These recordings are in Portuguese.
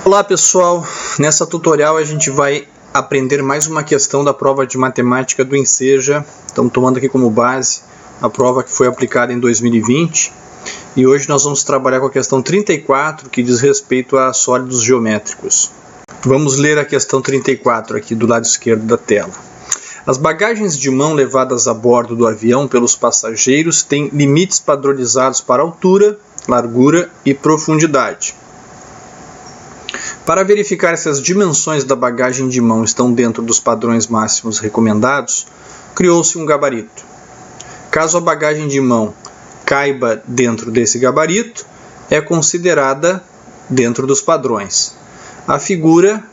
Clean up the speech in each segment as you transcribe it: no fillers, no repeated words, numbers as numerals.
Olá pessoal, nessa tutorial a gente vai aprender mais uma questão da prova de matemática do Enseja. Estamos tomando aqui como base a prova que foi aplicada em 2020 e hoje nós vamos trabalhar com a questão 34, que diz respeito a sólidos geométricos. Vamos ler a questão 34 aqui do lado esquerdo da tela. As bagagens de mão levadas a bordo do avião pelos passageiros têm limites padronizados para altura, largura e profundidade. Para verificar se as dimensões da bagagem de mão estão dentro dos padrões máximos recomendados, criou-se um gabarito. Caso a bagagem de mão caiba dentro desse gabarito, é considerada dentro dos padrões. A figura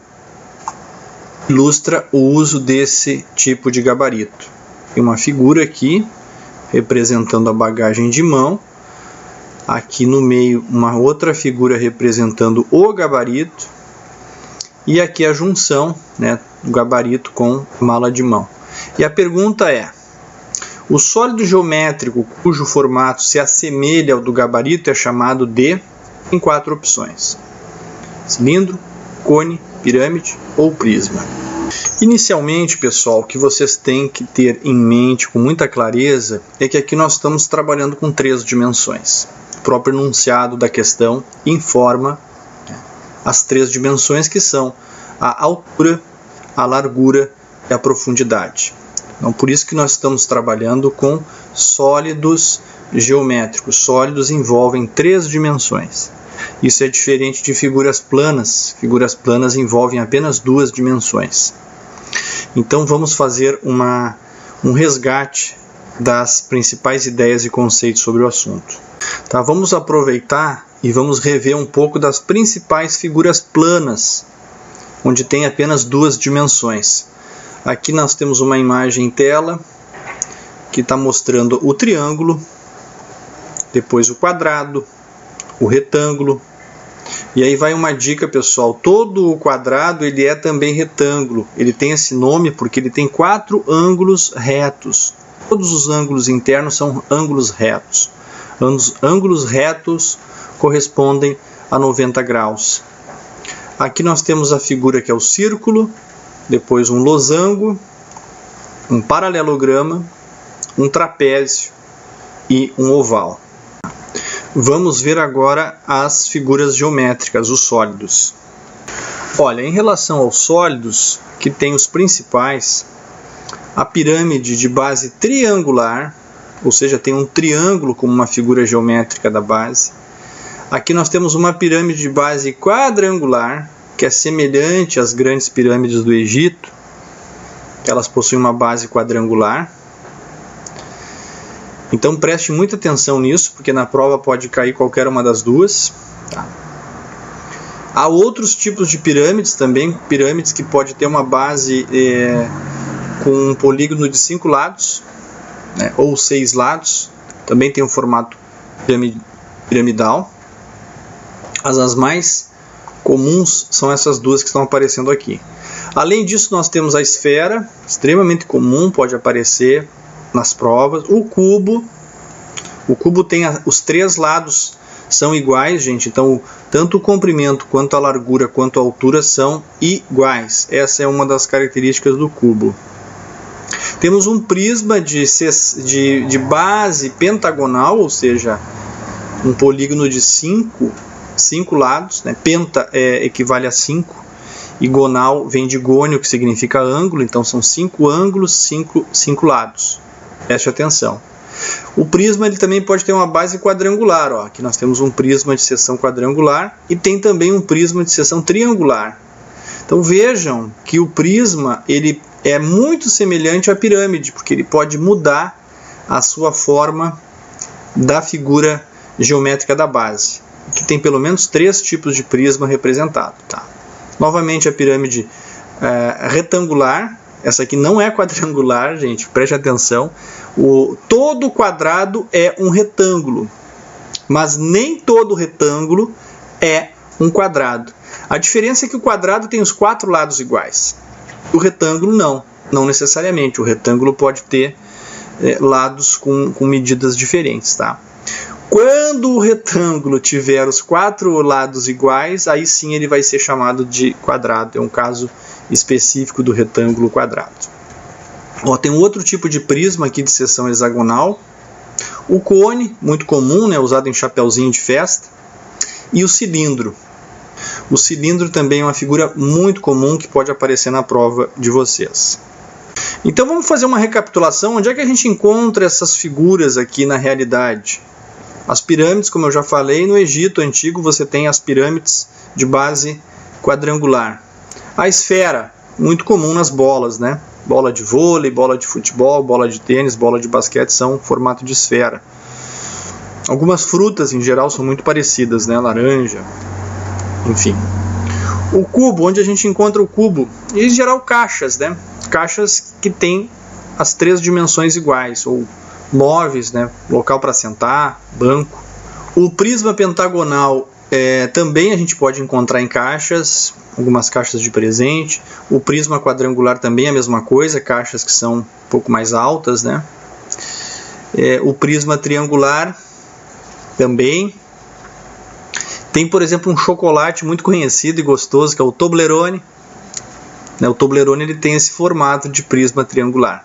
ilustra o uso desse tipo de gabarito. Tem uma figura aqui representando a bagagem de mão. Aqui no meio uma outra figura representando o gabarito. E aqui a junção, do gabarito com mala de mão. E a pergunta é: o sólido geométrico cujo formato se assemelha ao do gabarito é chamado de... Tem 4 opções: cilindro, cone, pirâmide ou prisma. Inicialmente, pessoal, o que vocês têm que ter em mente com muita clareza é que aqui nós estamos trabalhando com 3 dimensões. O próprio enunciado da questão informa as 3 dimensões, que são a altura, a largura e a profundidade. Então, por isso que nós estamos trabalhando com sólidos geométricos. Sólidos envolvem 3 dimensões. Isso é diferente de figuras planas. Figuras planas envolvem apenas 2 dimensões. Então vamos fazer um resgate das principais ideias e conceitos sobre o assunto. Tá, vamos aproveitar e vamos rever um pouco das principais figuras planas, onde tem apenas 2 dimensões. Aqui nós temos uma imagem em tela que está mostrando o triângulo, depois o quadrado, o retângulo. E aí vai uma dica, pessoal: todo o quadrado ele é também retângulo. Ele tem esse nome porque ele tem 4 ângulos retos. Todos os ângulos internos são ângulos retos. Os ângulos retos correspondem a 90 graus. Aqui nós temos a figura que é o círculo, depois um losango, um paralelograma, um trapézio e um oval. Vamos ver agora as figuras geométricas, os sólidos. Olha, em relação aos sólidos, que tem os principais, a pirâmide de base triangular, ou seja, tem um triângulo como uma figura geométrica da base. Aqui nós temos uma pirâmide de base quadrangular, que é semelhante às grandes pirâmides do Egito. Elas possuem uma base quadrangular. Então preste muita atenção nisso, porque na prova pode cair qualquer uma das duas. Tá? Há outros tipos de pirâmides também, pirâmides que pode ter uma base com um polígono de 5 lados, ou 6 lados. Também tem um formato piramidal. As mais comuns são essas duas que estão aparecendo aqui. Além disso, nós temos a esfera, extremamente comum, pode aparecer nas provas. O cubo tem os 3 lados são iguais, gente. Então, tanto o comprimento, quanto a largura, quanto a altura são iguais. Essa é uma das características do cubo. Temos um prisma de base pentagonal, ou seja, um polígono de 5 lados. Penta equivale a 5. E gonal vem de gônio, que significa ângulo. Então, são 5 ângulos, 5 lados. Preste atenção. O prisma ele também pode ter uma base quadrangular. Aqui nós temos um prisma de seção quadrangular e tem também um prisma de seção triangular. Então vejam que o prisma ele é muito semelhante à pirâmide, porque ele pode mudar a sua forma da figura geométrica da base. Aqui tem pelo menos 3 tipos de prisma representado. Tá? Novamente a pirâmide retangular. Essa aqui não é quadrangular, gente, preste atenção. Todo quadrado é um retângulo, mas nem todo retângulo é um quadrado. A diferença é que o quadrado tem os 4 lados iguais. O retângulo não necessariamente. O retângulo pode ter lados com medidas diferentes. Tá? Quando o retângulo tiver os 4 lados iguais, aí sim ele vai ser chamado de quadrado. É um caso específico do retângulo quadrado. Ó, tem um outro tipo de prisma aqui de seção hexagonal. O cone, muito comum, né, usado em chapeuzinho de festa. E o cilindro. O cilindro também é uma figura muito comum que pode aparecer na prova de vocês. Então vamos fazer uma recapitulação. Onde é que a gente encontra essas figuras aqui na realidade? As pirâmides, como eu já falei, no Egito Antigo você tem as pirâmides de base quadrangular. A esfera, muito comum nas bolas, né? Bola de vôlei, bola de futebol, bola de tênis, bola de basquete são formato de esfera. Algumas frutas, em geral, são muito parecidas, né? Laranja, enfim. O cubo, onde a gente encontra o cubo? Em geral, caixas, né? Caixas que têm as 3 dimensões iguais, ou móveis, né? Local para sentar, banco. O prisma pentagonal também a gente pode encontrar em caixas, algumas caixas de presente. O prisma quadrangular também é a mesma coisa, caixas que são um pouco mais altas, né? O prisma triangular também. Tem, por exemplo, um chocolate muito conhecido e gostoso, que é o Toblerone. O Toblerone ele tem esse formato de prisma triangular.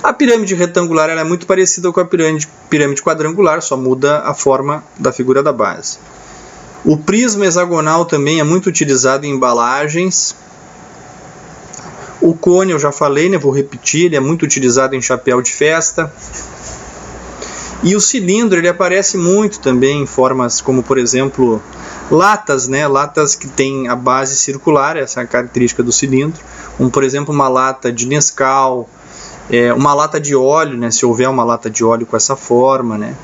A pirâmide retangular ela é muito parecida com a pirâmide quadrangular, só muda a forma da figura da base. O prisma hexagonal também é muito utilizado em embalagens. O cone eu já falei, né? Vou repetir, ele é muito utilizado em chapéu de festa. E o cilindro ele aparece muito também em formas como, por exemplo, latas, né? Latas que têm a base circular, essa é a característica do cilindro. Como, por exemplo, uma lata de Nescau, uma lata de óleo, né? Se houver uma lata de óleo com essa forma, né?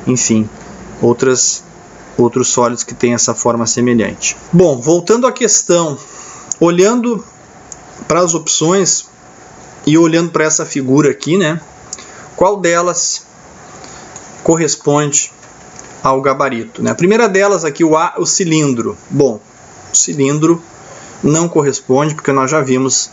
Enfim, outros sólidos que têm essa forma semelhante. Bom, voltando à questão, olhando para as opções e olhando para essa figura aqui, né? Qual delas corresponde ao gabarito, né? A primeira delas aqui, o cilindro. Bom, o cilindro não corresponde, porque nós já vimos,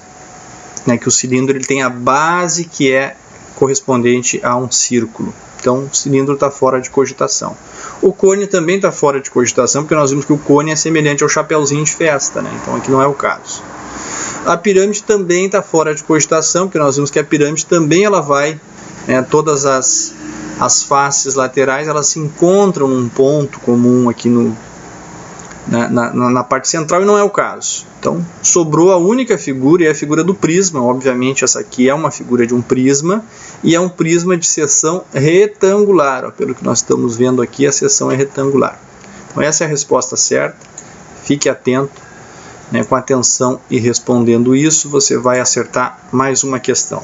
né, que o cilindro ele tem a base que é correspondente a um círculo. Então, o cilindro está fora de cogitação. O cone também está fora de cogitação, porque nós vimos que o cone é semelhante ao chapeuzinho de festa, né? Então, aqui não é o caso. A pirâmide também está fora de cogitação, porque nós vimos que a pirâmide também ela vai, todas as faces laterais elas se encontram num ponto comum aqui na parte central, e não é o caso. Então, sobrou a única figura, e é a figura do prisma. Obviamente, essa aqui é uma figura de um prisma, e é um prisma de seção retangular. Ó, pelo que nós estamos vendo aqui, a seção é retangular. Então, essa é a resposta certa. Fique atento, né, com atenção, e respondendo isso, você vai acertar mais uma questão.